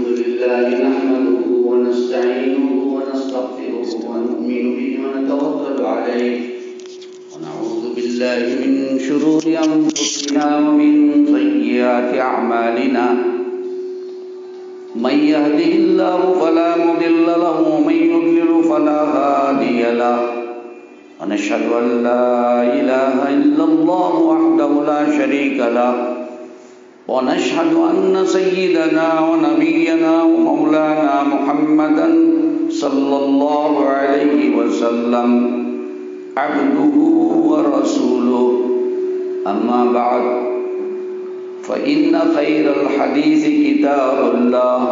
الحمد لله نحمده ونستعينه ونستغفره ونؤمن به ونتوكل عليه ونعوذ بالله من شرور أنفسنا ومن سيئات أعمالنا من يهده الله فلا مضل له ومن يضلل فلا هادي له ونشهد أن لا إله إلا الله وحده لا شريك له ونشهد أن سيدنا ونبينا ومولانا محمدا صلى الله عليه وسلم عبده ورسوله أما بعد فإن خير الحديث كتاب الله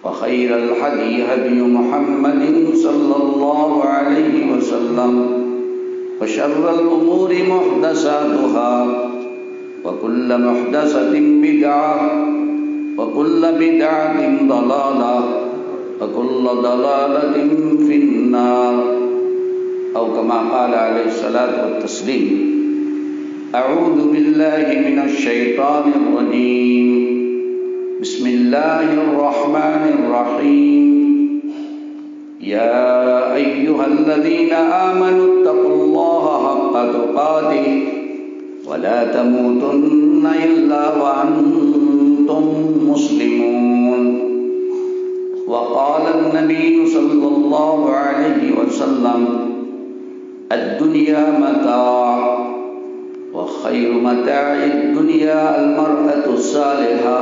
وخير الهدي هدي محمد صلى الله عليه وسلم وشر الأمور محدثاتها وكل محدثة بدعة وكل بدعة ضلالة وكل ضلالة في النار أو كما قال عليه الصلاة والتسليم. أعوذ بالله من الشيطان الرجيم. بسم الله الرحمن الرحيم. يا أيها الذين آمنوا اتقوا الله حق تقاته ولا تموتن إلا وأنتم مسلمون. وقال النبي صلى الله عليه وسلم الدنيا متاع وخير متاع الدنيا المرأة الصالحة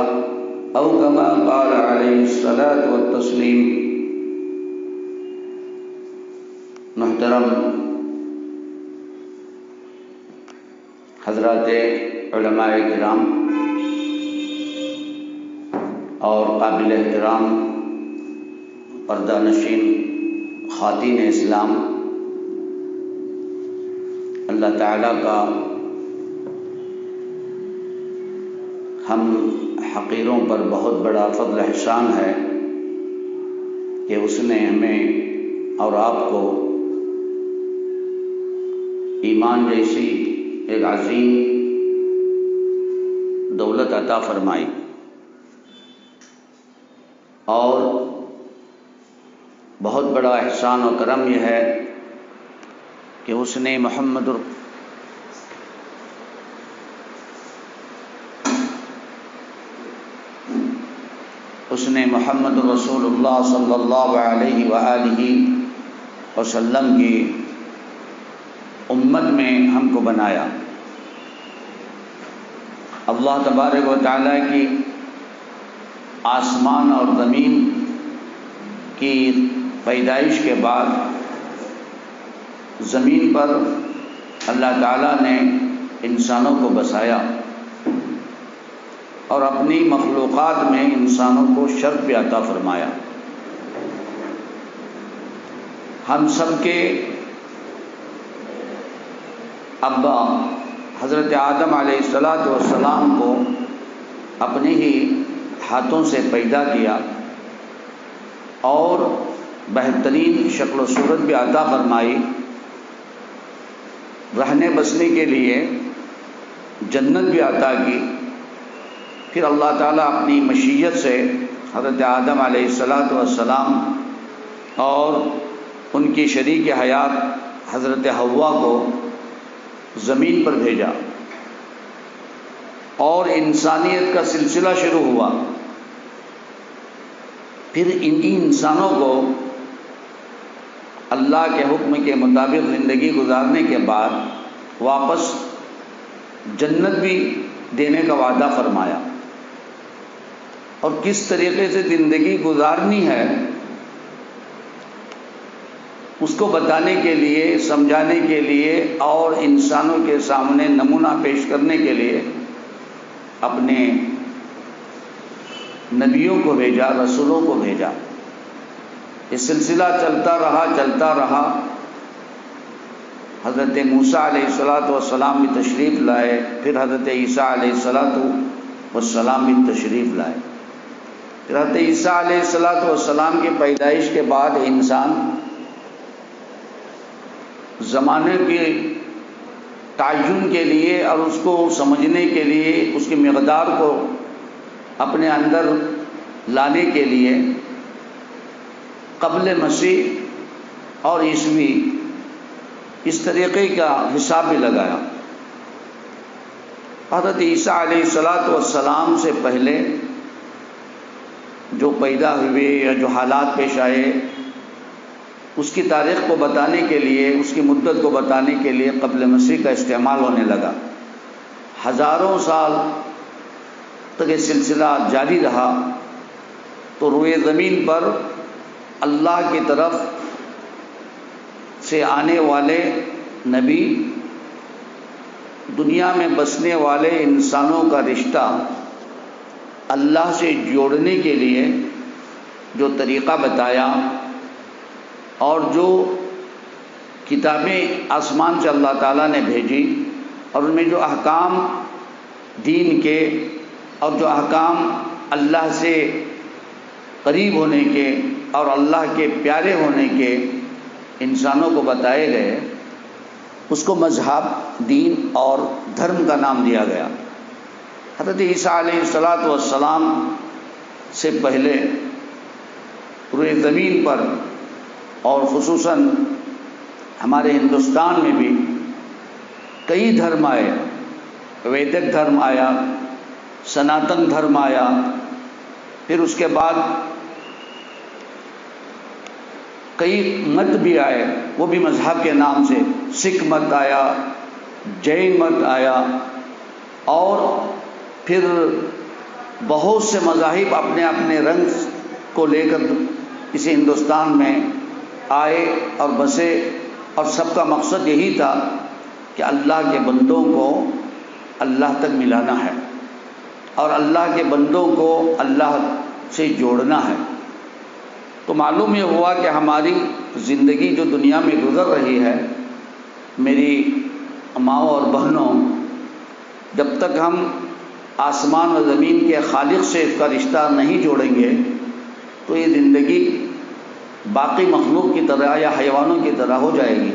أو كما قال عليه الصلاة والتسليم. محترم حضرات علماء کرام اور قابل احترام پردہ نشین خواتین اسلام، اللہ تعالیٰ کا ہم حقیروں پر بہت بڑا فضل احسان ہے کہ اس نے ہمیں اور آپ کو ایمان جیسی ایک عظیم دولت عطا فرمائی، اور بہت بڑا احسان و کرم یہ ہے کہ اس نے محمد رسول اللہ صلی اللہ علیہ وآلہ وسلم کی امت میں ہم کو بنایا. اللہ تبارک و تعالیٰ کی آسمان اور زمین کی پیدائش کے بعد زمین پر اللہ تعالیٰ نے انسانوں کو بسایا اور اپنی مخلوقات میں انسانوں کو شرف بھی عطا فرمایا. ہم سب کے ابا حضرت آدم علیہ السلام کو اپنے ہی ہاتھوں سے پیدا کیا اور بہترین شکل و صورت بھی عطا فرمائی. رہنے بسنے کے لیے جنت بھی عطا کی. پھر اللہ تعالیٰ اپنی مشیت سے حضرت آدم علیہ السلام اور ان کی شریک حیات حضرت حوا کو زمین پر بھیجا اور انسانیت کا سلسلہ شروع ہوا. پھر انہی انسانوں کو اللہ کے حکم کے مطابق زندگی گزارنے کے بعد واپس جنت بھی دینے کا وعدہ فرمایا، اور کس طریقے سے زندگی گزارنی ہے اس کو بتانے کے لیے، سمجھانے کے لیے اور انسانوں کے سامنے نمونہ پیش کرنے کے لیے اپنے نبیوں کو بھیجا، رسولوں کو بھیجا. یہ سلسلہ چلتا رہا. حضرت موسیٰ علیہ السلام بھی تشریف لائے، پھر حضرت عیسیٰ علیہ السلام بھی تشریف لائے. پھر حضرت عیسیٰ علیہ السلام کی پیدائش کے بعد انسان زمانے کے تعین کے لیے اور اس کو سمجھنے کے لیے اس کی مقدار کو اپنے اندر لانے کے لیے قبل مسیح اور عیسوی اس طریقے کا حساب بھی لگایا۔ حضرت عیسیٰ علیہ السلام سے پہلے جو پیدا ہوئے یا جو حالات پیش آئے اس کی تاریخ کو بتانے کے لیے، اس کی مدت کو بتانے کے لیے قبل مسیح کا استعمال ہونے لگا۔ ہزاروں سال تک یہ سلسلہ جاری رہا تو روئے زمین پر اللہ کی طرف سے آنے والے نبی دنیا میں بسنے والے انسانوں کا رشتہ اللہ سے جوڑنے کے لیے جو طریقہ بتایا اور جو کتابیں آسمان سے اللہ تعالیٰ نے بھیجی اور ان میں جو احکام دین کے اور جو احکام اللہ سے قریب ہونے کے اور اللہ کے پیارے ہونے کے انسانوں کو بتائے گئے، اس کو مذہب، دین اور دھرم کا نام دیا گیا۔ حضرت عیسیٰ علیہ السلام سے پہلے روئے زمین پر اور خصوصاً ہمارے ہندوستان میں بھی کئی دھرم آئے۔ ویدک دھرم آیا، سناتن دھرم آیا، پھر اس کے بعد کئی مت بھی آئے، وہ بھی مذہب کے نام سے۔ سکھ مت آیا، جین مت آیا، اور پھر بہت سے مذاہب اپنے اپنے رنگ کو لے کر اس ہندوستان میں آئے اور بسے، اور سب کا مقصد یہی تھا کہ اللہ کے بندوں کو اللہ تک ملانا ہے اور اللہ کے بندوں کو اللہ سے جوڑنا ہے۔ تو معلوم یہ ہوا کہ ہماری زندگی جو دنیا میں گزر رہی ہے، میری ماؤں اور بہنوں، جب تک ہم آسمان و زمین کے خالق سے اس کا رشتہ نہیں جوڑیں گے تو یہ زندگی باقی مخلوق کی طرح یا حیوانوں کی طرح ہو جائے گی۔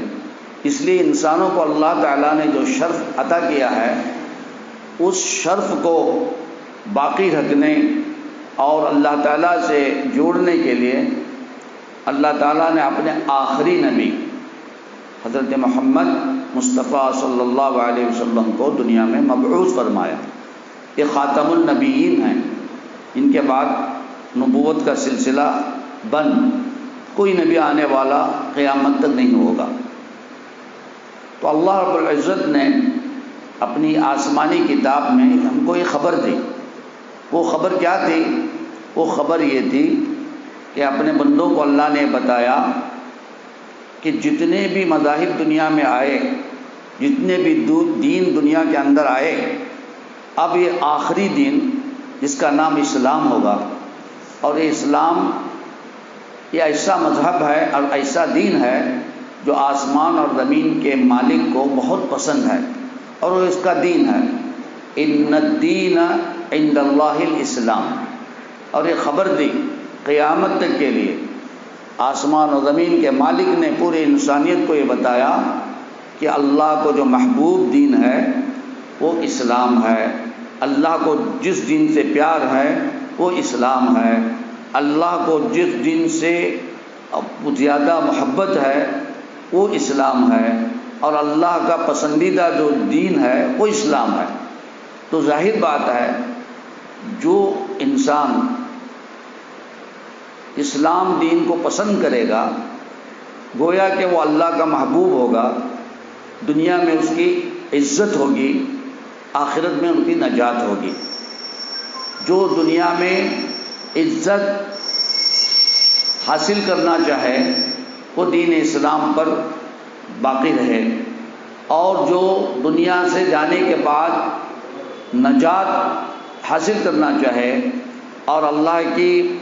اس لیے انسانوں کو اللہ تعالیٰ نے جو شرف عطا کیا ہے، اس شرف کو باقی رکھنے اور اللہ تعالیٰ سے جوڑنے کے لیے اللہ تعالیٰ نے اپنے آخری نبی حضرت محمد مصطفیٰ صلی اللہ علیہ وسلم کو دنیا میں مبعوث فرمایا۔ یہ خاتم النبیین ہیں، ان کے بعد نبوت کا سلسلہ بند، کوئی نبی آنے والا قیامت تک نہیں ہوگا۔ تو اللہ رب العزت نے اپنی آسمانی کتاب میں ہم کو یہ خبر دی۔ وہ خبر کیا تھی؟ وہ خبر یہ تھی کہ اپنے بندوں کو اللہ نے بتایا کہ جتنے بھی مذاہب دنیا میں آئے، جتنے بھی دین دنیا کے اندر آئے، اب یہ آخری دین جس کا نام اسلام ہوگا، اور یہ اسلام یہ ایسا مذہب ہے اور ایسا دین ہے جو آسمان اور زمین کے مالک کو بہت پسند ہے، اور وہ اس کا دین ہے۔ ان الدین عند اللہ الاسلام، اور یہ خبر دی قیامت تک کے لیے۔ آسمان و زمین کے مالک نے پوری انسانیت کو یہ بتایا کہ اللہ کو جو محبوب دین ہے وہ اسلام ہے، اللہ کو جس دین سے پیار ہے وہ اسلام ہے، اللہ کو جس دین سے زیادہ محبت ہے وہ اسلام ہے، اور اللہ کا پسندیدہ جو دین ہے وہ اسلام ہے۔ تو ظاہر بات ہے جو انسان اسلام دین کو پسند کرے گا، گویا کہ وہ اللہ کا محبوب ہوگا، دنیا میں اس کی عزت ہوگی، آخرت میں ان کی نجات ہوگی۔ جو دنیا میں عزت حاصل کرنا چاہے وہ دین اسلام پر باقی رہے، اور جو دنیا سے جانے کے بعد نجات حاصل کرنا چاہے اور اللہ کی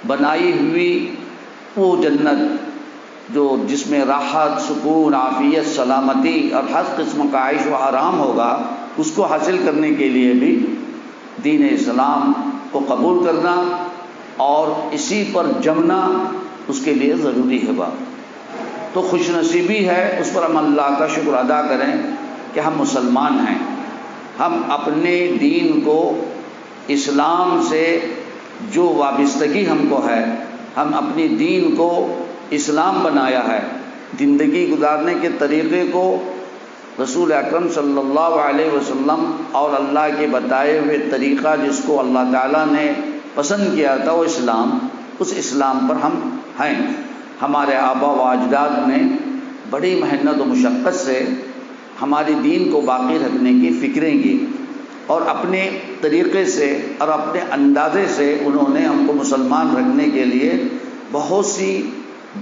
بنائی ہوئی وہ جنت جو جس میں راحت، سکون، عافیت، سلامتی اور ہر قسم کا عیش و آرام ہوگا، اس کو حاصل کرنے کے لیے بھی دین اسلام کو قبول کرنا اور اسی پر جمنا اس کے لیے ضروری ہے۔ تو خوش نصیبی ہے، اس پر ہم اللہ کا شکر ادا کریں کہ ہم مسلمان ہیں، ہم اپنے دین کو اسلام سے جو وابستگی ہم کو ہے، ہم اپنی دین کو اسلام بنایا ہے، زندگی گزارنے کے طریقے کو رسول اکرم صلی اللہ علیہ وسلم اور اللہ کے بتائے ہوئے طریقہ جس کو اللہ تعالیٰ نے پسند کیا تھا وہ اسلام، اس اسلام پر ہم ہیں۔ ہمارے آبا و اجداد نے بڑی محنت و مشقت سے ہماری دین کو باقی رکھنے کی فکریں کی، اور اپنے طریقے سے اور اپنے اندازے سے انہوں نے ہم کو مسلمان رکھنے کے لیے بہت سی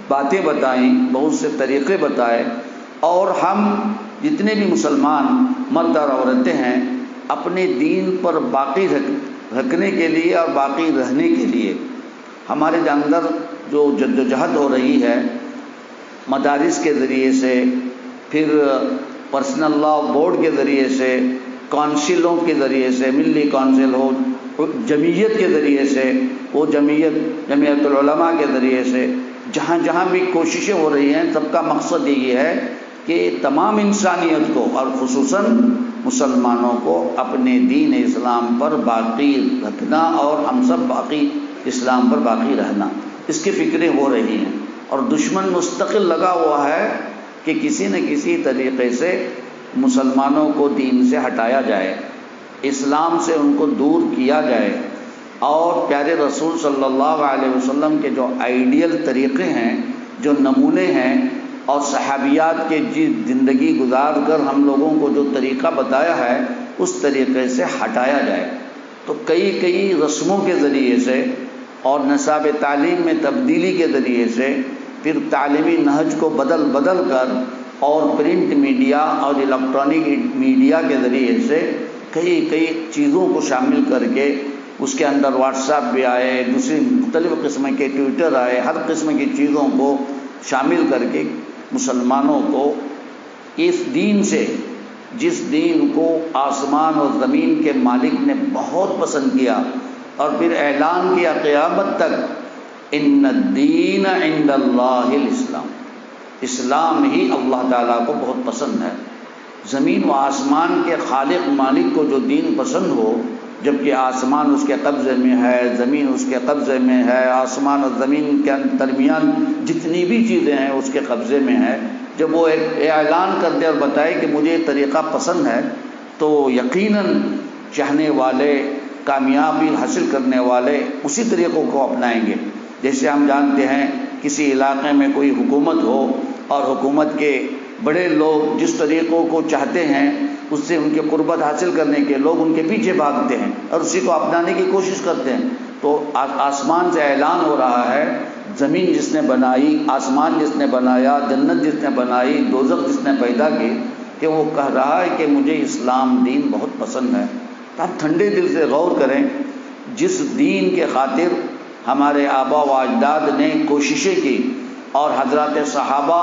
باتیں بتائیں، بہت سے طریقے بتائے، اور ہم جتنے بھی مسلمان مرد اور عورتیں ہیں اپنے دین پر باقی رکھنے کے لیے اور باقی رہنے کے لیے ہمارے اندر جو جدوجہد ہو رہی ہے، مدارس کے ذریعے سے، پھر پرسنل لا بورڈ کے ذریعے سے، کونسلوں کے ذریعے سے، ملی کونسل ہو، جمعیت کے ذریعے سے، وہ جمعیت العلماء کے ذریعے سے، جہاں جہاں بھی کوششیں ہو رہی ہیں، سب کا مقصد یہی ہے کہ تمام انسانیت کو اور خصوصاً مسلمانوں کو اپنے دین اسلام پر باقی رکھنا اور ہم سب باقی اسلام پر باقی رہنا، اس کی فکریں ہو رہی ہیں، اور دشمن مستقل لگا ہوا ہے کہ کسی نہ کسی طریقے سے مسلمانوں کو دین سے ہٹایا جائے، اسلام سے ان کو دور کیا جائے، اور پیارے رسول صلی اللہ علیہ وسلم کے جو آئیڈیل طریقے ہیں، جو نمونے ہیں، اور صحابیات کے زندگی گزار کر ہم لوگوں کو جو طریقہ بتایا ہے اس طریقے سے ہٹایا جائے۔ تو کئی رسموں کے ذریعے سے اور نصاب تعلیم میں تبدیلی کے ذریعے سے، پھر تعلیمی نہج کو بدل کر، اور پرنٹ میڈیا اور الیکٹرانک میڈیا کے ذریعے سے کئی چیزوں کو شامل کر کے، اس کے اندر واٹس ایپ بھی آئے، دوسری مختلف قسم کے ٹویٹر آئے، ہر قسم کی چیزوں کو شامل کر کے مسلمانوں کو اس دین سے، جس دین کو آسمان اور زمین کے مالک نے بہت پسند کیا، اور پھر اعلان کیا قیامت تک، ان الدین عند اللہ الاسلام، اسلام ہی اللہ تعالیٰ کو بہت پسند ہے۔ زمین و آسمان کے خالق مالک کو جو دین پسند ہو، جبکہ آسمان اس کے قبضے میں ہے، زمین اس کے قبضے میں ہے، آسمان اور زمین کے درمیان جتنی بھی چیزیں ہیں اس کے قبضے میں ہے، جب وہ ایک اعلان کر دے اور بتائے کہ مجھے یہ طریقہ پسند ہے، تو یقیناً چاہنے والے، کامیابی حاصل کرنے والے اسی طریقوں کو اپنائیں گے۔ جیسے ہم جانتے ہیں کسی علاقے میں کوئی حکومت ہو اور حکومت کے بڑے لوگ جس طریقوں کو چاہتے ہیں اس سے ان کے قربت حاصل کرنے کے لوگ ان کے پیچھے بھاگتے ہیں اور اسی کو اپنانے کی کوشش کرتے ہیں۔ تو آسمان سے اعلان ہو رہا ہے، زمین جس نے بنائی، آسمان جس نے بنایا، جنت جس نے بنائی، دوزخ جس نے پیدا کی، کہ وہ کہہ رہا ہے کہ مجھے اسلام دین بہت پسند ہے۔ تو آپ ٹھنڈے دل سے غور کریں، جس دین کے خاطر ہمارے آبا و اجداد نے کوششیں کی، اور حضرات صحابہ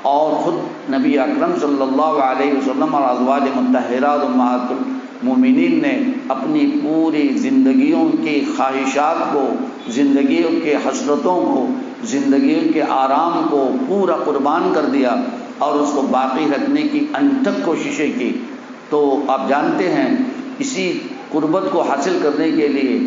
اور خود نبی اکرم صلی اللہ علیہ وسلم اور ازواج مطہرات امہات المومنین نے اپنی پوری زندگیوں کی خواہشات کو، زندگیوں کے حسرتوں کو، زندگیوں کے آرام کو پورا قربان کر دیا اور اس کو باقی رکھنے کی انتھک کوششیں کی۔ تو آپ جانتے ہیں اسی قربت کو حاصل کرنے کے لیے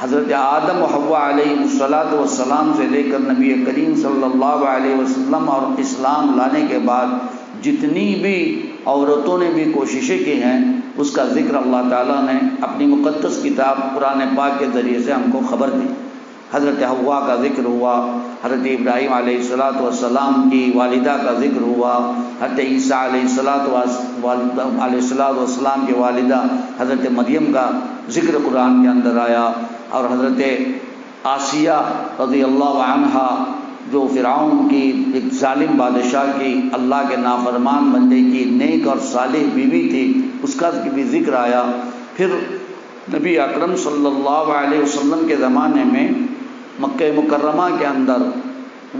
حضرت آدم و حوا علیہ السلام سے لے کر نبی کریم صلی اللہ علیہ وسلم اور اسلام لانے کے بعد جتنی بھی عورتوں نے بھی کوششیں کی ہیں، اس کا ذکر اللہ تعالیٰ نے اپنی مقدس کتاب قرآن پاک کے ذریعے سے ہم کو خبر دی۔ حضرت حوا کا ذکر ہوا، حضرت ابراہیم علیہ السلام کی والدہ کا ذکر ہوا، حضرت عیسیٰ علیہ السلام کی والدہ حضرت مریم کا ذکر قرآن کے اندر آیا، اور حضرت آسیہ رضی اللہ عنہا جو فرعون کی ایک ظالم بادشاہ کی اللہ کے نافرمان بندے کی نیک اور صالح بیوی تھی، اس کا بھی ذکر آیا۔ پھر نبی اکرم صلی اللہ علیہ وسلم کے زمانے میں مکہ مکرمہ کے اندر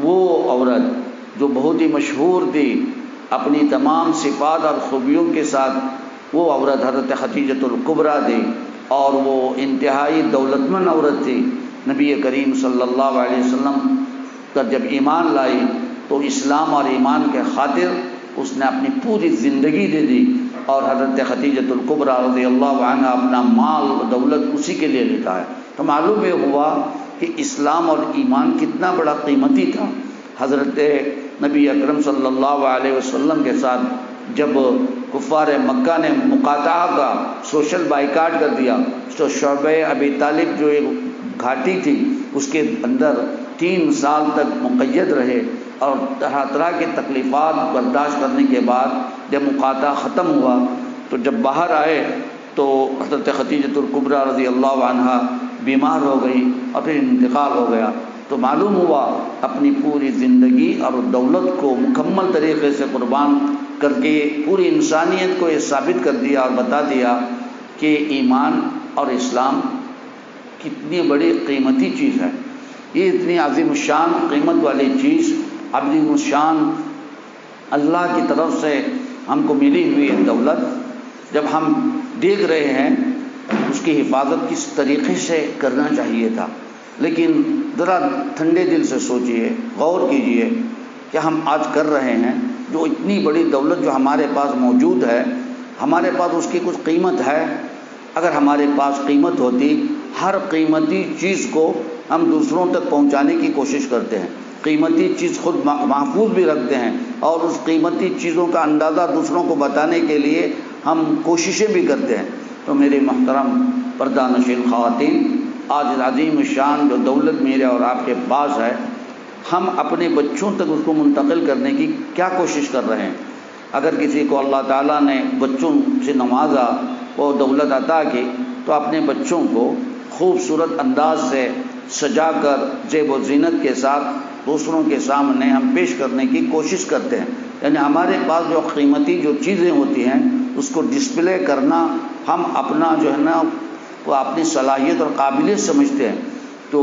وہ عورت جو بہت ہی مشہور تھی اپنی تمام صفات اور خوبیوں کے ساتھ، وہ عورت حضرت خدیجۃ الکبریٰ تھی، اور وہ انتہائی دولت مند عورت تھی۔ نبی کریم صلی اللہ علیہ وسلم کا جب ایمان لائی تو اسلام اور ایمان کے خاطر اس نے اپنی پوری زندگی دے دی، اور حضرت خدیجۃ الکبریٰ رضی اللہ عنہ اپنا مال و دولت اسی کے لیے لٹا ہے۔ تو معلوم یہ ہوا کہ اسلام اور ایمان کتنا بڑا قیمتی تھا۔ حضرت نبی اکرم صلی اللہ علیہ وسلم کے ساتھ جب کفار مکہ نے مقاطعہ کا سوشل بائیکاٹ کر دیا تو شعبہ ابی طالب جو ایک گھاٹی تھی اس کے اندر 3 سال تک مقید رہے، اور طرح طرح کی تکلیفات برداشت کرنے کے بعد جب مقاطعہ ختم ہوا تو جب باہر آئے تو حضرت خدیجۃ الکبریٰ رضی اللہ عنہا بیمار ہو گئی اور پھر انتقال ہو گیا۔ تو معلوم ہوا اپنی پوری زندگی اور دولت کو مکمل طریقے سے قربان کر کے پوری انسانیت کو یہ ثابت کر دیا اور بتا دیا کہ ایمان اور اسلام کتنی بڑی قیمتی چیز ہے۔ یہ اتنی عظیم الشان قیمت والی چیز، عظیم الشان اللہ کی طرف سے ہم کو ملی ہوئی ہے دولت، جب ہم دیکھ رہے ہیں اس کی حفاظت کس طریقے سے کرنا چاہیے تھا۔ لیکن ذرا ٹھنڈے دل سے سوچئے، غور کیجئے کہ ہم آج کر رہے ہیں جو اتنی بڑی دولت جو ہمارے پاس موجود ہے، ہمارے پاس اس کی کچھ قیمت ہے؟ اگر ہمارے پاس قیمت ہوتی، ہر قیمتی چیز کو ہم دوسروں تک پہنچانے کی کوشش کرتے ہیں، قیمتی چیز خود محفوظ بھی رکھتے ہیں، اور اس قیمتی چیزوں کا اندازہ دوسروں کو بتانے کے لیے ہم کوششیں بھی کرتے ہیں۔ تو میرے محترم پردہ نشین خواتین، آج عظیم الشان جو دولت میرے اور آپ کے پاس ہے، ہم اپنے بچوں تک اس کو منتقل کرنے کی کیا کوشش کر رہے ہیں؟ اگر کسی کو اللہ تعالیٰ نے بچوں سے نوازا، وہ دولت عطا کی، تو اپنے بچوں کو خوبصورت انداز سے سجا کر زیب و زینت کے ساتھ دوسروں کے سامنے ہم پیش کرنے کی کوشش کرتے ہیں۔ یعنی ہمارے پاس جو قیمتی جو چیزیں ہوتی ہیں اس کو ڈسپلے کرنا ہم اپنا جو ہے نا وہ اپنی صلاحیت اور قابلیت سمجھتے ہیں۔ تو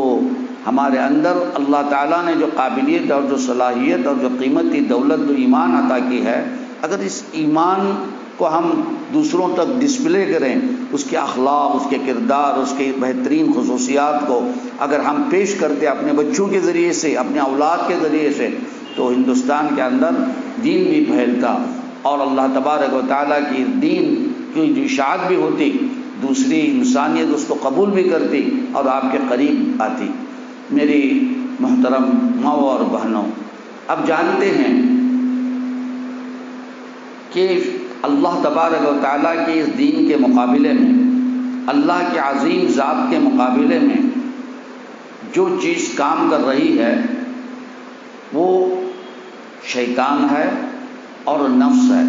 ہمارے اندر اللہ تعالیٰ نے جو قابلیت اور جو صلاحیت اور جو قیمتی دولت جو ایمان عطا کی ہے، اگر اس ایمان کو ہم دوسروں تک ڈسپلے کریں، اس کے اخلاق، اس کے کردار، اس کے بہترین خصوصیات کو اگر ہم پیش کرتے اپنے بچوں کے ذریعے سے، اپنے اولاد کے ذریعے سے، تو ہندوستان کے اندر دین بھی پھیلتا اور اللہ تبارک و تعالیٰ کی دین کی جو اشاعت بھی ہوتی، دوسری انسانیت اس کو قبول بھی کرتی اور آپ کے قریب آتی۔ میری محترم ماؤں اور بہنوں، اب جانتے ہیں کہ اللہ تبارک و تعالیٰ کے اس دین کے مقابلے میں، اللہ کے عظیم ذات کے مقابلے میں جو چیز کام کر رہی ہے وہ شیطان ہے اور نفس ہے۔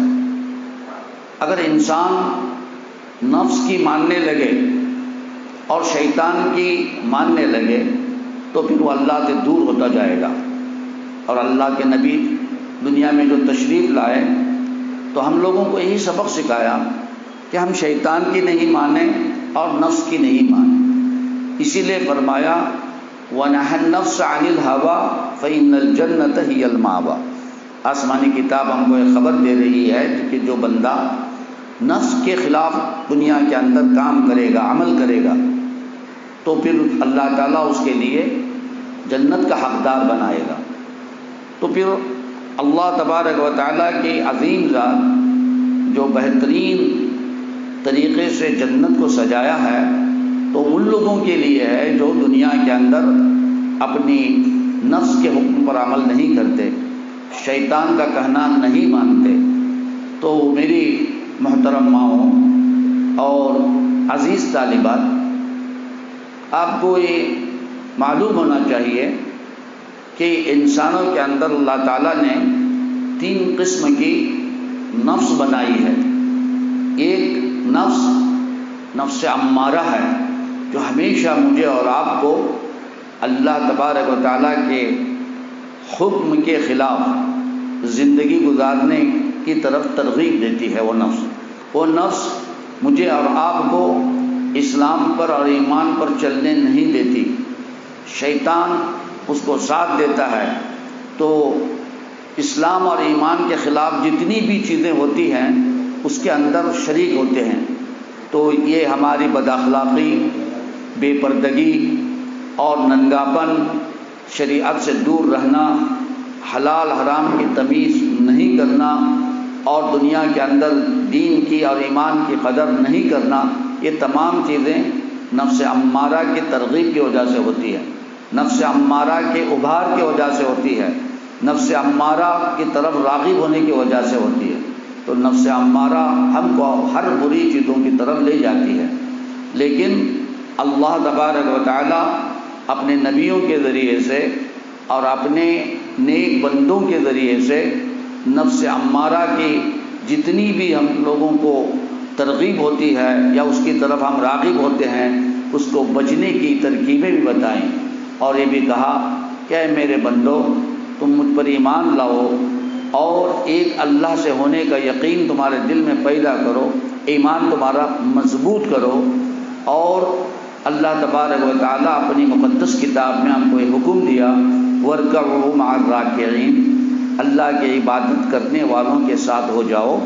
اگر انسان نفس کی ماننے لگے اور شیطان کی ماننے لگے تو پھر وہ اللہ سے دور ہوتا جائے گا۔ اور اللہ کے نبی دنیا میں جو تشریف لائے تو ہم لوگوں کو یہی سبق سکھایا کہ ہم شیطان کی نہیں مانیں اور نفس کی نہیں مانیں۔ اسی لیے فرمایا وَنَهَى النَّفْسَ عَنِ الْهَوَىٰ فَإِنَّ الْجَنَّةَ هِيَ الْمَأْوَىٰ۔ آسمانی کتاب ہم کو ایک خبر دے رہی ہے کہ جو بندہ نفس کے خلاف دنیا کے اندر کام کرے گا، عمل کرے گا، تو پھر اللہ تعالیٰ اس کے لیے جنت کا حقدار بنائے گا۔ تو پھر اللہ تبارک و تعالیٰ کی عظیم ذات جو بہترین طریقے سے جنت کو سجایا ہے، تو ان لوگوں کے لیے ہے جو دنیا کے اندر اپنی نفس کے حکم پر عمل نہیں کرتے، شیطان کا کہنا نہیں مانتے۔ تو میری محترم ماؤں اور عزیز طالبات، آپ کو یہ معلوم ہونا چاہیے کہ انسانوں کے اندر اللہ تعالیٰ نے 3 قسم کی نفس بنائی ہے۔ ایک نفس امارہ ہے جو ہمیشہ مجھے اور آپ کو اللہ تبارک و تعالیٰ کے حکم کے خلاف زندگی گزارنے کی طرف ترغیب دیتی ہے۔ وہ نفس مجھے اور آپ کو اسلام پر اور ایمان پر چلنے نہیں دیتی، شیطان اس کو ساتھ دیتا ہے۔ تو اسلام اور ایمان کے خلاف جتنی بھی چیزیں ہوتی ہیں اس کے اندر شریک ہوتے ہیں۔ تو یہ ہماری بد اخلاقی، بے پردگی اور ننگاپن، شریعت سے دور رہنا، حلال حرام کی تمیز نہیں کرنا، اور دنیا کے اندر دین کی اور ایمان کی قدر نہیں کرنا، یہ تمام چیزیں نفس امارہ کی ترغیب کی وجہ سے ہوتی ہے، نفس امارہ کے ابھار کی وجہ سے ہوتی ہے، نفس امارہ کی طرف راغب ہونے کی وجہ سے ہوتی ہے۔ تو نفس امارہ ہم کو ہر بری چیزوں کی طرف لے جاتی ہے، لیکن اللہ تبارک و تعالی اپنے نبیوں کے ذریعے سے اور اپنے نیک بندوں کے ذریعے سے نفس امارہ کی جتنی بھی ہم لوگوں کو ترغیب ہوتی ہے یا اس کی طرف ہم راغب ہوتے ہیں، اس کو بچنے کی ترکیبیں بھی بتائیں، اور یہ بھی کہا کہ اے میرے بندو، تم مجھ پر ایمان لاؤ اور ایک اللہ سے ہونے کا یقین تمہارے دل میں پیدا کرو، ایمان تمہارا مضبوط کرو، اور اللہ تبارک و تعالیٰ اپنی مقدس کتاب میں ہم کو یہ حکم دیا وَارْكَعُوا مَعَ الرَّاكِعِينَ، اللہ کے عبادت کرنے والوں کے ساتھ ہو جاؤ،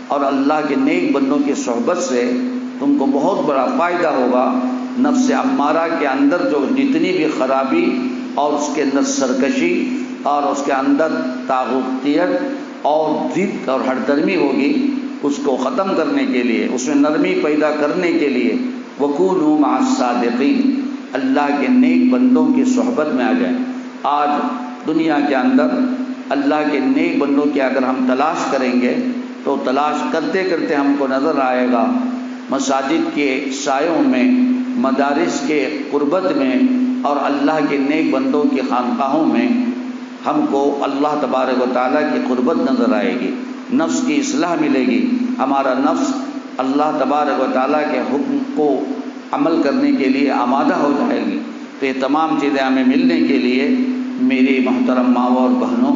اور اللہ کے نیک بندوں کی صحبت سے تم کو بہت بڑا فائدہ ہوگا۔ نفس امارہ کے اندر جو جتنی بھی خرابی اور اس کے اندر سرکشی اور اس کے اندر طاغوتیت اور ضد اور ہٹ درمی ہوگی، اس کو ختم کرنے کے لیے، اس میں نرمی پیدا کرنے کے لیے وَكُونُوا مَعَ الصَّادِقِينَ، اللہ کے نیک بندوں کی صحبت میں آ جائیں۔ آج دنیا کے اندر اللہ کے نیک بندوں کی اگر ہم تلاش کریں گے تو تلاش کرتے کرتے ہم کو نظر آئے گا مساجد کے سایوں میں، مدارس کے قربت میں اور اللہ کے نیک بندوں کی خانقاہوں میں ہم کو اللہ تبارک و تعالیٰ کی قربت نظر آئے گی، نفس کی اصلاح ملے گی، ہمارا نفس اللہ تبارک و تعالیٰ کے حکم کو عمل کرنے کے لیے آمادہ ہو جائے گی۔ تو یہ تمام چیزیں ہمیں ملنے کے لیے میری محترم ماؤں اور بہنوں،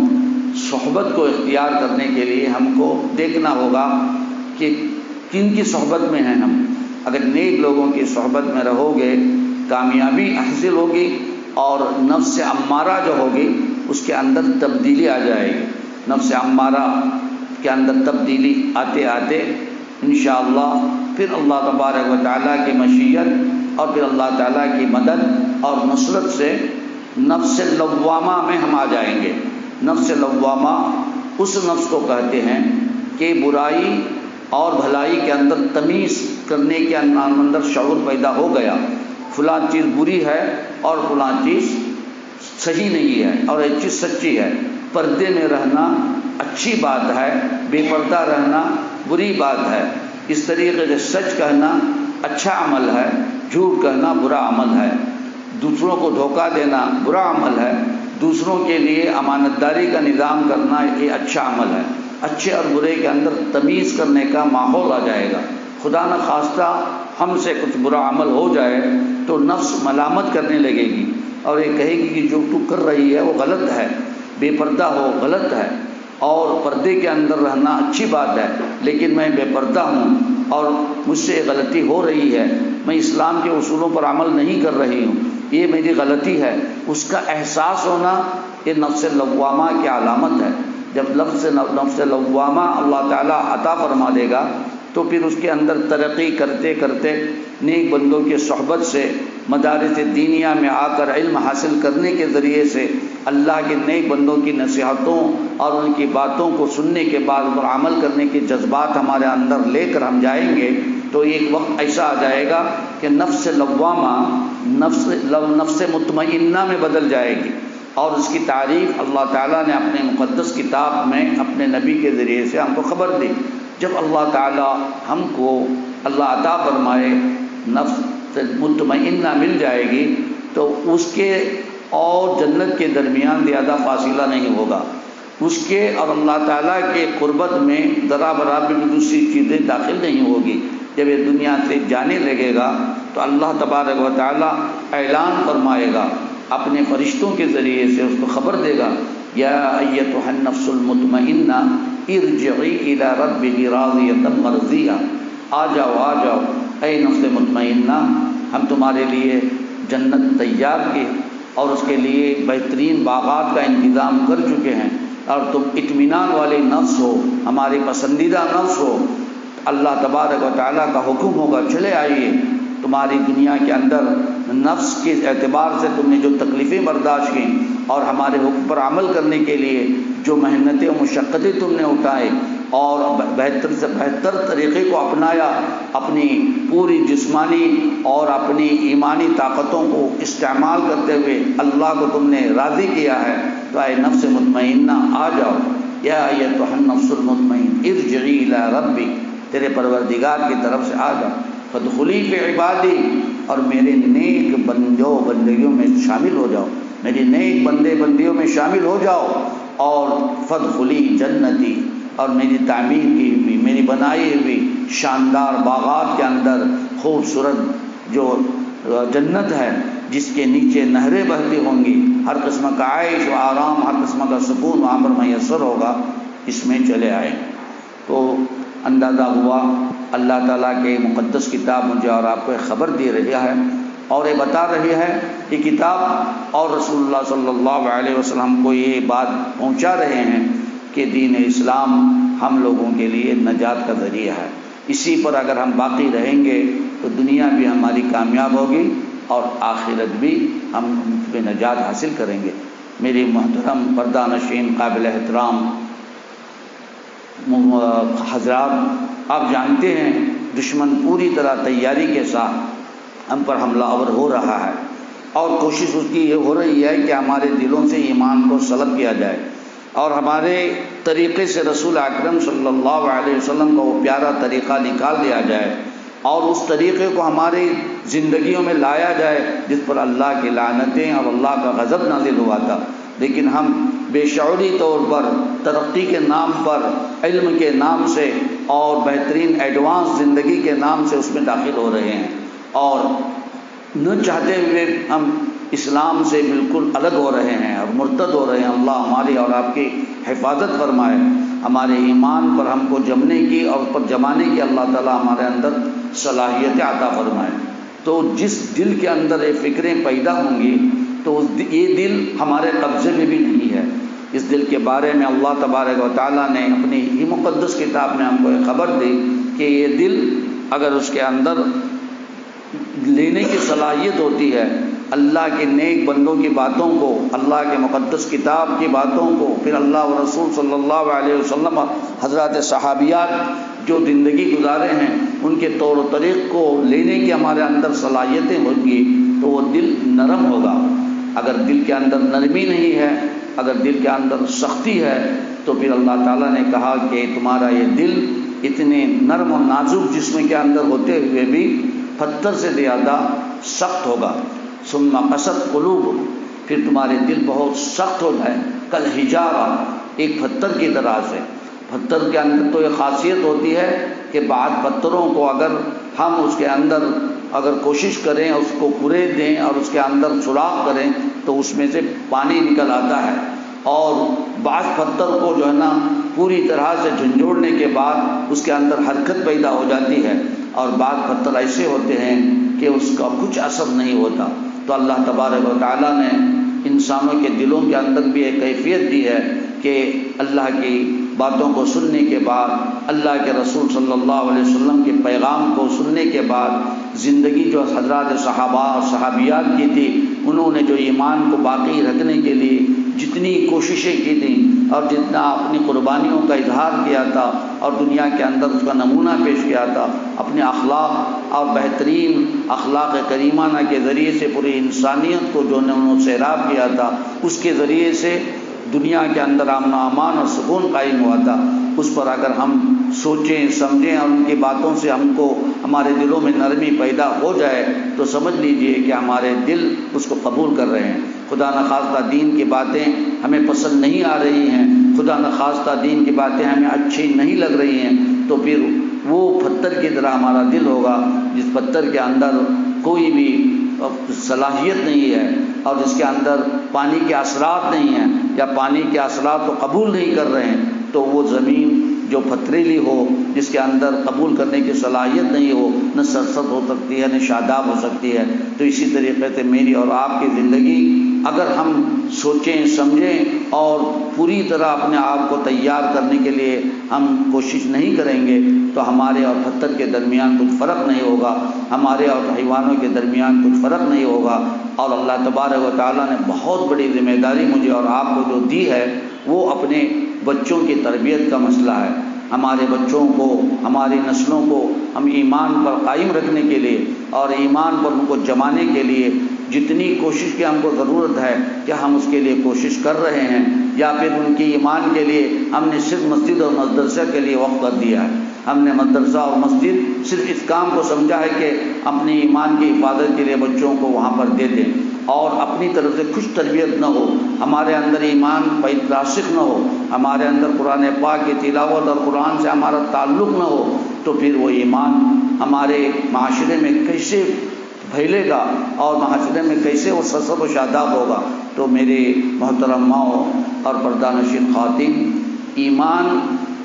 صحبت کو اختیار کرنے کے لیے ہم کو دیکھنا ہوگا کہ کن کی صحبت میں ہیں ہم۔ اگر نیک لوگوں کی صحبت میں رہو گے کامیابی حاصل ہوگی، اور نفس امارہ جو ہوگی اس کے اندر تبدیلی آ جائے گی۔ نفس امارہ کے اندر تبدیلی آتے آتے انشاءاللہ پھر اللہ تبارک و تعالیٰ کی مشیت اور پھر اللہ تعالیٰ کی مدد اور نصرت سے نفس لوامہ میں ہم آ جائیں گے۔ نفس لوامہ اس نفس کو کہتے ہیں کہ برائی اور بھلائی کے اندر تمیز کرنے کے اندر شعور پیدا ہو گیا، فلاں چیز بری ہے اور فلاں چیز صحیح نہیں ہے اور ایک چیز سچی ہے، پردے میں رہنا اچھی بات ہے، بے پردہ رہنا بری بات ہے، اس طریقے سے سچ کہنا اچھا عمل ہے، جھوٹ کہنا برا عمل ہے، دوسروں کو دھوکہ دینا برا عمل ہے، دوسروں کے لیے امانت داری کا نظام کرنا یہ اچھا عمل ہے۔ اچھے اور برے کے اندر تمیز کرنے کا ماحول آ جائے گا۔ خدا نخواستہ ہم سے کچھ برا عمل ہو جائے تو نفس ملامت کرنے لگے گی اور یہ کہے گی کہ جو تو کر رہی ہے وہ غلط ہے، بے پردہ ہو غلط ہے، اور پردے کے اندر رہنا اچھی بات ہے، لیکن میں بے پردہ ہوں اور مجھ سے غلطی ہو رہی ہے، میں اسلام کے اصولوں پر عمل نہیں کر رہی ہوں، یہ میری غلطی ہے۔ اس کا احساس ہونا یہ نفس لوامہ کی علامت ہے۔ جب نفس لوامہ اللہ تعالیٰ عطا فرما دے گا تو پھر اس کے اندر ترقی کرتے کرتے نیک بندوں کی صحبت سے، مدارس دینیہ میں آ کر علم حاصل کرنے کے ذریعے سے اللہ کے نیک بندوں کی نصیحتوں اور ان کی باتوں کو سننے کے بعد ان پر عمل کرنے کے جذبات ہمارے اندر لے کر ہم جائیں گے تو ایک وقت ایسا آ جائے گا کہ نفس لوامہ نفس مطمئنہ میں بدل جائے گی۔ اور اس کی تعریف اللہ تعالیٰ نے اپنے مقدس کتاب میں اپنے نبی کے ذریعے سے ہم کو خبر دی۔ جب اللہ تعالیٰ ہم کو اللہ عطا فرمائے نفس مطمئنہ مل جائے گی تو اس کے اور جنت کے درمیان زیادہ فاصلہ نہیں ہوگا، اس کے اور اللہ تعالیٰ کے قربت میں ذرا برابر بھی دوسری چیزیں داخل نہیں ہوگی۔ جب یہ دنیا سے جانے لگے گا تو اللہ تبارک و تعالیٰ اعلان فرمائے گا اپنے فرشتوں کے ذریعے سے، اس کو خبر دے گا یا ایتھا النفس المطمئنہ ارجعی الی ربک راضیۃ مرضیہ، آ جاؤ اے نفس مطمئنہ، ہم تمہارے لیے جنت تیار کی اور اس کے لیے بہترین باغات کا انتظام کر چکے ہیں، اور تم اطمینان والے نفس ہو، ہماری پسندیدہ نفس ہو۔ اللہ تبارک و تعالیٰ کا حکم ہوگا چلے آئیے، تمہاری دنیا کے اندر نفس کے اعتبار سے تم نے جو تکلیفیں برداشت کیں اور ہمارے حکم پر عمل کرنے کے لیے جو محنتیں و مشقتیں تم نے اٹھائے، اور بہتر سے بہتر طریقے کو اپنایا، اپنی پوری جسمانی اور اپنی ایمانی طاقتوں کو استعمال کرتے ہوئے اللہ کو تم نے راضی کیا ہے، تو اے نفس مطمئنہ آ جاؤ، یا ایتھا النفس المطمئنہ ارجعی الی ربک، تیرے پروردگار کی طرف سے آ جاؤ، فادخلی فی عبادی، اور میرے نیک بندیوں میں شامل ہو جاؤ، میری نیک بندیوں میں شامل ہو جاؤ، اور فادخلی جنتی، اور میری تعمیر کی ہوئی، میری بنائی ہوئی شاندار باغات کے اندر خوبصورت جو جنت ہے جس کے نیچے نہریں بہتی ہوں گی، ہر قسم کا عیش و آرام، ہر قسم کا سکون وہاں پر میسر ہوگا، اس میں چلے آئے۔ تو اندازہ ہوا اللہ تعالیٰ کے مقدس کتاب مجھے اور آپ کو ایک خبر دے رہی ہے، اور یہ بتا رہی ہے، یہ کتاب اور رسول اللہ صلی اللہ علیہ وسلم کو یہ بات پہنچا رہے ہیں کہ دین اسلام ہم لوگوں کے لیے نجات کا ذریعہ ہے، اسی پر اگر ہم باقی رہیں گے تو دنیا بھی ہماری کامیاب ہوگی اور آخرت بھی ہم اس میں نجات حاصل کریں گے۔ میری محترم پردہ نشین قابل احترام حضرات، آپ جانتے ہیں دشمن پوری طرح تیاری کے ساتھ ہم پر حملہ آور ہو رہا ہے، اور کوشش اس کی یہ ہو رہی ہے کہ ہمارے دلوں سے ایمان کو سلب کیا جائے، اور ہمارے طریقے سے رسول اکرم صلی اللہ علیہ وسلم کا وہ پیارا طریقہ نکال دیا جائے، اور اس طریقے کو ہماری زندگیوں میں لایا جائے جس پر اللہ کی لعنتیں اور اللہ کا غضب نازل ہوا تھا، لیکن ہم بے شعوری طور پر ترقی کے نام پر، علم کے نام سے اور بہترین ایڈوانس زندگی کے نام سے اس میں داخل ہو رہے ہیں، اور نہ چاہتے ہوئے ہم اسلام سے بالکل الگ ہو رہے ہیں اور مرتد ہو رہے ہیں۔ اللہ ہماری اور آپ کی حفاظت فرمائے، ہمارے ایمان پر ہم کو جمنے کی اور اس پر جمانے کی اللہ تعالیٰ ہمارے اندر صلاحیت عطا فرمائے۔ تو جس دل کے اندر یہ فکریں پیدا ہوں گی تو یہ دل ہمارے قبضے میں بھی نہیں ہے۔ اس دل کے بارے میں اللہ تبارک و تعالیٰ نے اپنی ہی مقدس کتاب میں ہم کو ایک خبر دی کہ یہ دل اگر اس کے اندر لینے کی صلاحیت ہوتی ہے اللہ کے نیک بندوں کی باتوں کو، اللہ کے مقدس کتاب کی باتوں کو، پھر اللہ و رسول صلی اللہ علیہ وسلم، حضرات صحابیات جو زندگی گزارے ہیں ان کے طور و طریق کو لینے کی ہمارے اندر صلاحیتیں ہوں گی تو وہ دل نرم ہوگا۔ اگر دل کے اندر نرمی نہیں ہے، اگر دل کے اندر سختی ہے، تو پھر اللہ تعالیٰ نے کہا کہ تمہارا یہ دل اتنے نرم و نازک جسم کے اندر ہوتے ہوئے بھی پتھر سے زیادہ سخت ہوگا۔ ثم قست قلوب، پھر تمہارے دل بہت سخت ہو جائے، کالحجارہ، ایک پتھر کی طرح سے۔ پتھر کے اندر تو یہ خاصیت ہوتی ہے کہ بعض پتھروں کو اگر ہم اس کے اندر اگر کوشش کریں، اس کو کورید دیں اور اس کے اندر سوراخ کریں تو اس میں سے پانی نکل آتا ہے، اور بعض پتھر کو جو ہے نا پوری طرح سے جھنجھوڑنے کے بعد اس کے اندر حرکت پیدا ہو جاتی ہے، اور بعض پتھر ایسے ہوتے ہیں کہ اس کا کچھ اثر نہیں ہوتا۔ تو اللہ تبارک و تعالیٰ نے انسانوں کے دلوں کے اندر بھی ایک کیفیت دی ہے کہ اللہ کی باتوں کو سننے کے بعد، اللہ کے رسول صلی اللہ علیہ وسلم کے پیغام کو سننے کے بعد زندگی جو حضرات صحابہ اور صحابیات کی تھی، انہوں نے جو ایمان کو باقی رکھنے کے لیے جتنی کوششیں کی تھیں اور جتنا اپنی قربانیوں کا اظہار کیا تھا اور دنیا کے اندر اس کا نمونہ پیش کیا تھا، اپنے اخلاق اور بہترین اخلاق کریمانہ کے ذریعے سے پوری انسانیت کو جو انہوں نے سیراب کیا تھا، اس کے ذریعے سے دنیا کے اندر امن و امان اور سکون قائم ہوا تھا، اس پر اگر ہم سوچیں سمجھیں اور ان کی باتوں سے ہم کو ہمارے دلوں میں نرمی پیدا ہو جائے تو سمجھ لیجئے کہ ہمارے دل اس کو قبول کر رہے ہیں۔ خدا نخواستہ دین کی باتیں ہمیں پسند نہیں آ رہی ہیں، خدا نخواستہ دین کی باتیں ہمیں اچھی نہیں لگ رہی ہیں، تو پھر وہ پتھر کی طرح ہمارا دل ہوگا جس پتھر کے اندر کوئی بھی صلاحیت نہیں ہے اور جس کے اندر پانی کے اثرات نہیں ہیں یا پانی کے اثرات کو قبول نہیں کر رہے ہیں، تو وہ زمین جو پتھریلی ہو، جس کے اندر قبول کرنے کی صلاحیت نہیں ہو، نہ سرسبز ہو سکتی ہے نہ شاداب ہو سکتی ہے۔ تو اسی طریقے سے میری اور آپ کی زندگی اگر ہم سوچیں سمجھیں اور پوری طرح اپنے آپ کو تیار کرنے کے لیے ہم کوشش نہیں کریں گے تو ہمارے اور پتھر کے درمیان کچھ فرق نہیں ہوگا، ہمارے اور حیوانوں کے درمیان کچھ فرق نہیں ہوگا۔ اور اللہ تبارک و تعالیٰ نے بہت بڑی ذمہ داری مجھے اور آپ کو جو دی ہے وہ اپنے بچوں کی تربیت کا مسئلہ ہے۔ ہمارے بچوں کو، ہماری نسلوں کو ہم ایمان پر قائم رکھنے کے لیے اور ایمان پر ان کو جمانے کے لیے جتنی کوشش کی ہم کو ضرورت ہے، کیا ہم اس کے لیے کوشش کر رہے ہیں، یا پھر ان کی ایمان کے لیے ہم نے صرف مسجد اور مدرسہ کے لیے وقف کر دیا ہے؟ ہم نے مدرسہ اور مسجد صرف اس کام کو سمجھا ہے کہ اپنی ایمان کی حفاظت کے لیے بچوں کو وہاں پر دے دیں، اور اپنی طرف سے خوش تربیت نہ ہو، ہمارے اندر ایمان راسخ نہ ہو، ہمارے اندر قرآن پاک کی تلاوت اور قرآن سے ہمارا تعلق نہ ہو، تو پھر وہ ایمان ہمارے معاشرے میں کیسے پھیلے گا اور معاشرے میں کیسے وہ سرسب و شاداب ہوگا؟ تو میرے محترم ماؤں اور پردہ نشین خواتین، ایمان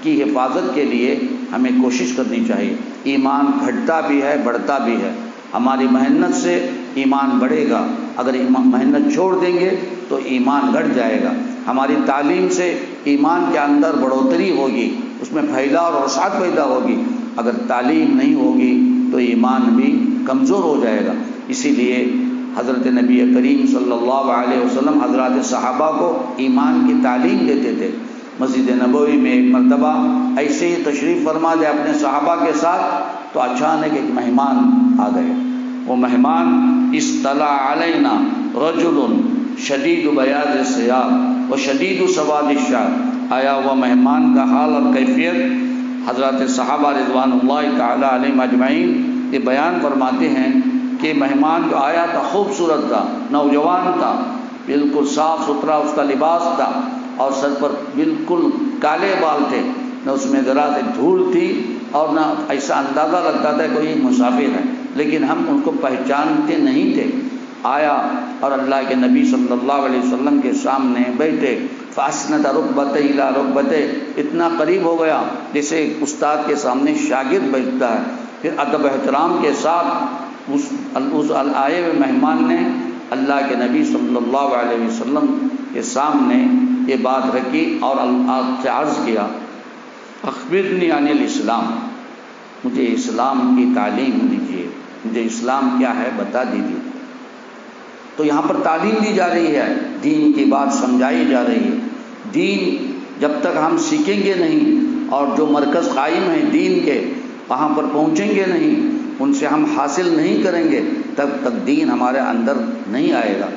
کی حفاظت کے لیے ہمیں کوشش کرنی چاہیے۔ ایمان گھٹتا بھی ہے، بڑھتا بھی ہے۔ ہماری محنت سے ایمان بڑھے گا، اگر محنت چھوڑ دیں گے تو ایمان گھٹ جائے گا۔ ہماری تعلیم سے ایمان کے اندر بڑھوتری ہوگی، اس میں پھیلاؤ اور وسعت پیدا ہوگی۔ اگر تعلیم نہیں ہوگی تو ایمان بھی کمزور ہو جائے گا۔ اسی لیے حضرت نبی کریم صلی اللہ علیہ وسلم حضرات صحابہ کو ایمان کی تعلیم دیتے تھے۔ مسجد نبوی میں ایک مرتبہ ایسے ہی تشریف فرما دے اپنے صحابہ کے ساتھ، تو اچانک ایک مہمان آ گئے۔ وہ مہمان اصطلع علینا رجل شدید بیاض الثیاب و شدید سواد الشعر، آیا وہ مہمان کا حال اور کیفیت حضرات صحابہ رضوان اللہ تعالی علیہم اجمعین یہ بیان فرماتے ہیں کہ مہمان جو آیا تھا خوبصورت تھا، نوجوان تھا، بالکل صاف ستھرا اس کا لباس تھا، اور سر پر بالکل کالے بال تھے، نہ اس میں ذرا سے دھول تھی اور نہ ایسا اندازہ لگتا تھا کوئی مسافر ہے، لیکن ہم ان کو پہچانتے نہیں تھے۔ آیا اور اللہ کے نبی صلی اللہ علیہ وسلم کے سامنے بیٹھے، فاسند رکبتہ الی رکبتہ، اتنا قریب ہو گیا جیسے ایک استاد کے سامنے شاگرد بیٹھتا ہے۔ پھر ادب احترام کے ساتھ اس آئے ہوئے مہمان نے اللہ کے نبی صلی اللہ علیہ وسلم کے سامنے یہ بات رکھی اور آپ سے عرض کیا، اخبرنی عن الاسلام، مجھے اسلام کی تعلیم دیجیے، مجھے اسلام کیا ہے بتا دیجیے۔ تو یہاں پر تعلیم دی جا رہی ہے، دین کی بات سمجھائی جا رہی ہے۔ دین جب تک ہم سیکھیں گے نہیں اور جو مرکز قائم ہیں دین کے وہاں پر پہنچیں گے نہیں، ان سے ہم حاصل نہیں کریں گے، تب تک دین ہمارے اندر نہیں آئے گا۔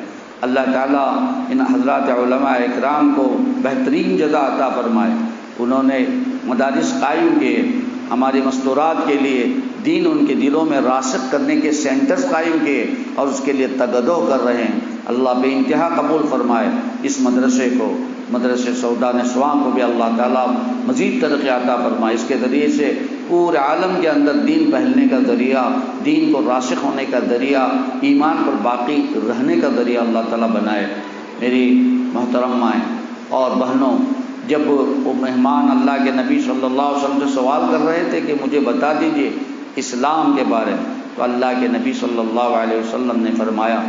اللہ تعالیٰ ان حضرات علماء اکرام کو بہترین جزا عطا فرمائے۔ انہوں نے مدارس قائم کیے، ہماری مستورات کے لیے دین ان کے دلوں میں راسخ کرنے کے سینٹرز قائم کیے، اور اس کے لیے تگدو کر رہے ہیں۔ اللہ بے انتہا قبول فرمائے اس مدرسے کو، مدرسے سودا نسواں کو بھی اللہ تعالیٰ مزید ترقی عطا فرمائے۔ اس کے ذریعے سے پورے عالم کے اندر دین پھیلنے کا ذریعہ، دین کو راسخ ہونے کا ذریعہ، ایمان پر باقی رہنے کا ذریعہ اللہ تعالیٰ بنائے۔ میری محترم مائیں اور بہنوں، جب وہ مہمان اللہ کے نبی صلی اللہ علیہ وسلم سے سوال کر رہے تھے کہ مجھے بتا دیجئے اسلام کے بارے میں، تو اللہ کے نبی صلی اللہ علیہ وسلم نے فرمایا،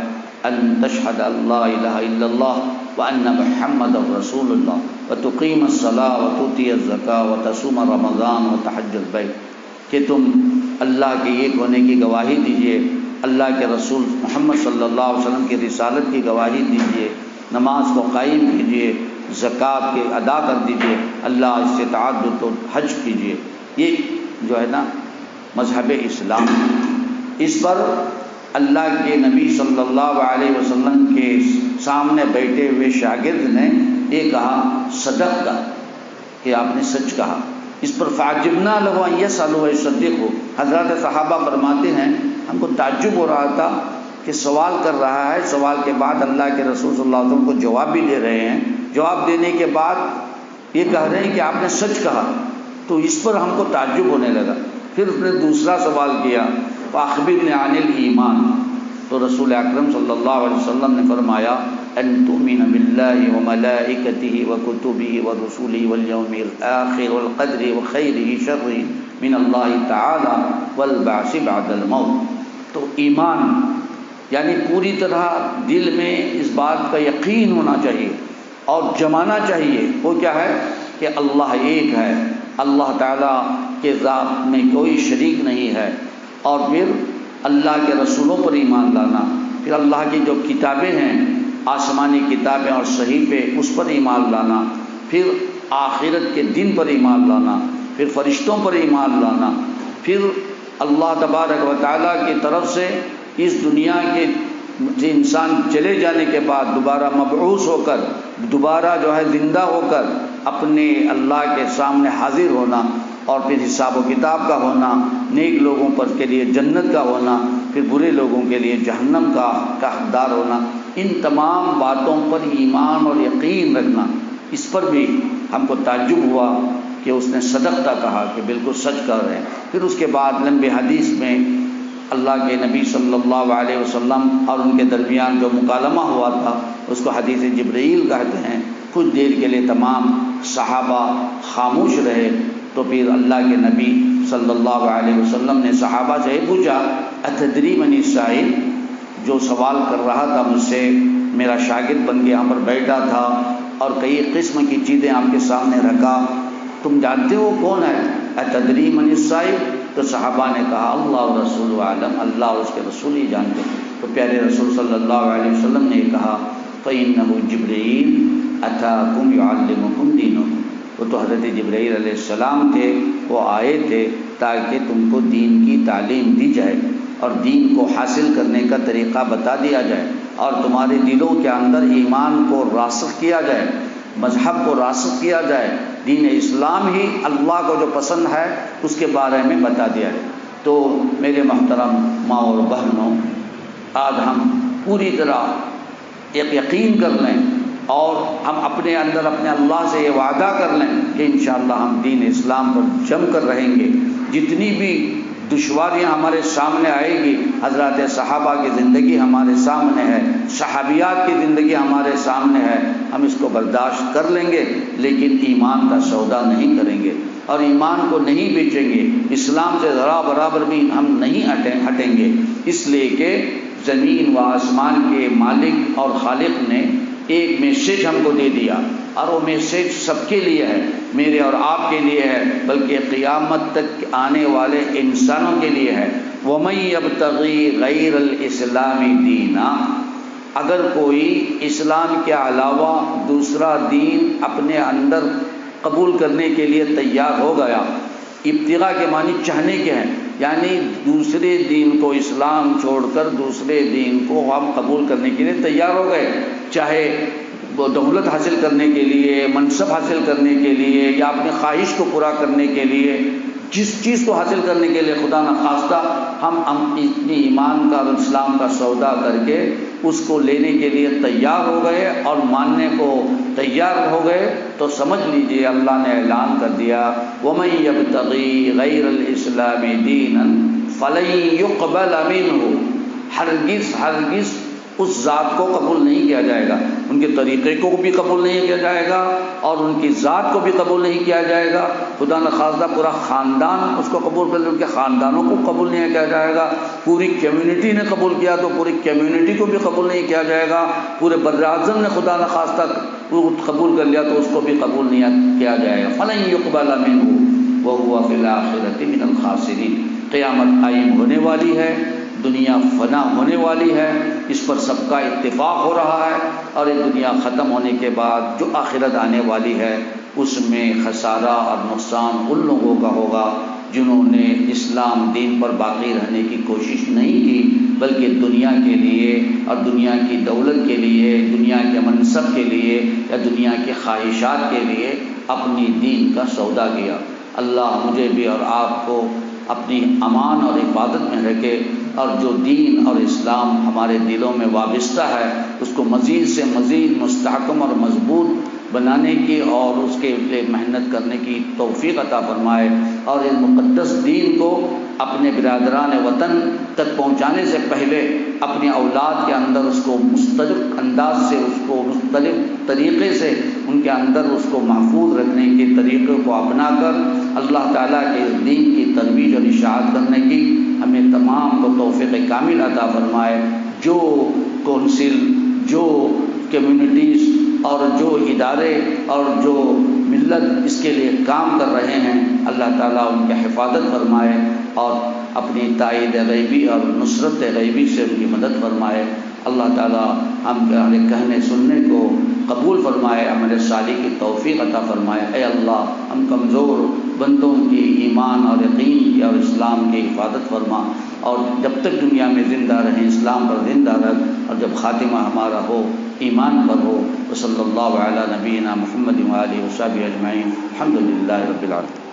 ان تشہد اللہ الہ الا اللہ وان محمد رسول اللہ وتقیم الصلاۃ وتؤتی الزکاۃ وتصوم رمضان وتحج البیت، کہ تم اللہ کے ایک ہونے کی گواہی دیجئے، اللہ کے رسول محمد صلی اللہ علیہ وسلم کی رسالت کی گواہی دیجئے، نماز کو قائم کیجئے، زکوٰۃ کے ادا کر دیجئے، اللہ استطاعت جو تو حج کیجئے۔ یہ جو ہے نا مذہب اسلام، اس پر اللہ کے نبی صلی اللہ علیہ وسلم کے سامنے بیٹھے ہوئے شاگرد نے یہ کہا، صدقت، کہ آپ نے سچ کہا۔ اس پر فعجبنا له ان يسألوا ويصدقوا، حضرات صحابہ فرماتے ہیں ہم کو تعجب ہو رہا تھا کہ سوال کر رہا ہے، سوال کے بعد اللہ کے رسول صلی اللہ علیہ وسلم کو جواب بھی دے رہے ہیں، جواب دینے کے بعد یہ کہہ رہے ہیں کہ آپ نے سچ کہا، تو اس پر ہم کو تعجب ہونے لگا۔ پھر اس نے دوسرا سوال کیا، فاخبرنی عن الایمان، تو رسول اکرم صلی اللہ علیہ وسلم نے فرمایا، ان تؤمن باللہ وملائکتہ وکتبہ ورسلہ والیوم الآخر والقدر وخیرہ شرہ من اللہ تعالی والبعث بعد الموت۔ تو ایمان یعنی پوری طرح دل میں اس بات کا یقین ہونا چاہیے اور جمانا چاہیے۔ وہ کیا ہے کہ اللہ ایک ہے، اللہ تعالیٰ کے ذات میں کوئی شریک نہیں ہے، اور پھر اللہ کے رسولوں پر ایمان لانا، پھر اللہ کی جو کتابیں ہیں آسمانی کتابیں اور صحیفے اس پر ایمان لانا، پھر آخرت کے دن پر ایمان لانا، پھر فرشتوں پر ایمان لانا، پھر اللہ تبارک و تعالیٰ کی طرف سے اس دنیا کے انسان چلے جانے کے بعد دوبارہ مبعوث ہو کر، دوبارہ جو ہے زندہ ہو کر اپنے اللہ کے سامنے حاضر ہونا، اور پھر حساب و کتاب کا ہونا، نیک لوگوں پر کے لیے جنت کا ہونا، پھر برے لوگوں کے لیے جہنم کا حقدار ہونا، ان تمام باتوں پر ایمان اور یقین رکھنا، اس پر بھی ہم کو تعجب ہوا کہ اس نے صدقہ کہا کہ بالکل سچ کر رہے ہیں۔ پھر اس کے بعد لمبے حدیث میں اللہ کے نبی صلی اللہ علیہ وسلم اور ان کے درمیان جو مکالمہ ہوا تھا اس کو حدیث جبرائیل کہتے ہیں۔ کچھ دیر کے لیے تمام صحابہ خاموش رہے، تو پھر اللہ کے نبی صلی اللہ علیہ وسلم نے صحابہ سے پوچھا، اتدری من السائل؟ جو سوال کر رہا تھا مجھ سے، میرا شاگرد بن کے یہاں پر بیٹھا تھا اور کئی قسم کی چیزیں آپ کے سامنے رکھا، تم جانتے ہو کون ہے؟ اتدری من السائل؟ تو صحابہ نے کہا اللہ رسول عالم، اللہ اور اس کے رسول ہی جانتے۔ تو پیارے رسول صلی اللہ علیہ وسلم نے کہا فَإِنَّهُ جِبْرِيلٌ أَتَاكُمْ يُعَلِّمُكُمْ دِينَكُمْ، وہ تو حضرت جبرائیل علیہ السلام تھے، وہ آئے تھے تاکہ تم کو دین کی تعلیم دی جائے اور دین کو حاصل کرنے کا طریقہ بتا دیا جائے، اور تمہارے دلوں کے اندر ایمان کو راسخ کیا جائے، مذہب کو راسخ کیا جائے، دین اسلام ہی اللہ کو جو پسند ہے اس کے بارے میں بتا دیا جائے۔ تو میرے محترم ماں اور بہنوں، آج ہم پوری طرح ایک یقین کر لیں اور ہم اپنے اندر اپنے اللہ سے یہ وعدہ کر لیں کہ انشاءاللہ ہم دین اسلام پر جم کر رہیں گے۔ جتنی بھی دشواریاں ہمارے سامنے آئے گی، حضرات صحابہ کی زندگی ہمارے سامنے ہے، صحابیات کی زندگی ہمارے سامنے ہے، ہم اس کو برداشت کر لیں گے، لیکن ایمان کا سودا نہیں کریں گے اور ایمان کو نہیں بیچیں گے، اسلام سے ذرا برابر بھی ہم نہیں ہٹیں گے، اس لیے کہ زمین و آسمان کے مالک اور خالق نے ایک میسیج ہم کو دے دیا، اور وہ میسیج سب کے لیے ہے، میرے اور آپ کے لیے ہے، بلکہ قیامت تک آنے والے انسانوں کے لیے ہے۔ وَمَن يَبْتَغِي غَيْرَ الْإِسْلَامِ دِينًا، اگر کوئی اسلام کے علاوہ دوسرا دین اپنے اندر قبول کرنے کے لیے تیار ہو گیا، ابتغاء کے معنی چاہنے کے ہیں، یعنی دوسرے دین کو، اسلام چھوڑ کر دوسرے دین کو ہم قبول کرنے کے لیے تیار ہو گئے، چاہے وہ دولت حاصل کرنے کے لیے، منصب حاصل کرنے کے لیے، یا اپنے خواہش کو پورا کرنے کے لیے، جس چیز کو حاصل کرنے کے لیے خدا نخواستہ ہم اپنی ایمان کا اور اسلام کا سودا کر کے اس کو لینے کے لیے تیار ہو گئے اور ماننے کو تیار ہو گئے، تو سمجھ لیجئے اللہ نے اعلان کر دیا وَمَن يَبْتَغِي غَيْرَ الْإِسْلَامِ دِينًا فَلَن يُقْبَلَ مِنْهُ، ہرگز اس ذات کو قبول نہیں کیا جائے گا، ان کے طریقے کو بھی قبول نہیں کیا جائے گا اور ان کی ذات کو بھی قبول نہیں کیا جائے گا۔ خدا نخواستہ پورا خاندان اس کو قبول کر لے، ان کے خاندانوں کو قبول نہیں کیا جائے گا، پوری کمیونٹی نے قبول کیا تو پوری کمیونٹی کو بھی قبول نہیں کیا جائے گا، پورے براعظم نے خدا نخواستہ قبول کر لیا تو اس کو بھی قبول نہیں کیا جائے گا۔ فَلَن يُقْبَلَ مِنْهُ وَهُوَ فِي الْآخِرَةِ مِنَ الْخَاسِرِينَ، قیامت قائم ہونے والی ہے، دنیا فنا ہونے والی ہے، اس پر سب کا اتفاق ہو رہا ہے، اور یہ دنیا ختم ہونے کے بعد جو آخرت آنے والی ہے اس میں خسارہ اور نقصان ان لوگوں کا ہوگا جنہوں نے اسلام دین پر باقی رہنے کی کوشش نہیں کی، بلکہ دنیا کے لیے اور دنیا کی دولت کے لیے، دنیا کے منصب کے لیے یا دنیا کی خواہشات کے لیے اپنی دین کا سودا کیا۔ اللہ مجھے بھی اور آپ کو اپنی امان اور حفاظت میں رکھے، اور جو دین اور اسلام ہمارے دلوں میں وابستہ ہے اس کو مزید سے مزید مستحکم اور مضبوط بنانے کی اور اس کے لیے محنت کرنے کی توفیق عطا فرمائے، اور اس مقدس دین کو اپنے برادران وطن تک پہنچانے سے پہلے اپنی اولاد کے اندر اس کو مختلف انداز سے، اس کو مختلف طریقے سے ان کے اندر اس کو محفوظ رکھنے کے طریقے کو اپنا کر اللہ تعالیٰ کے اس دین کی ترویج اور اشاعت کرنے کی ہمیں تمام کو توفیق کامل عطا فرمائے۔ جو کونسل، جو کمیونٹیز اور جو ادارے اور جو ملت اس کے لیے کام کر رہے ہیں، اللہ تعالیٰ ان کی حفاظت فرمائے اور اپنی تائید غیبی اور نصرت غیبی سے ان کی مدد فرمائے۔ اللہ تعالیٰ ہمارے کہنے سننے کو قبول فرمائے، عمل صالح کی توفیق عطا فرمائے۔ اے اللہ، ہم کمزور بندوں کی اسلام کی حفاظت فرما، اور جب تک دنیا میں زندہ رہیں اسلام پر زندہ رکھ، اور جب خاتمہ ہمارا ہو ایمان پر ہو۔ وصلی اللہ علی نبینا محمد وآلہ وصحبہ اجمعین، الحمدللہ رب العالمین۔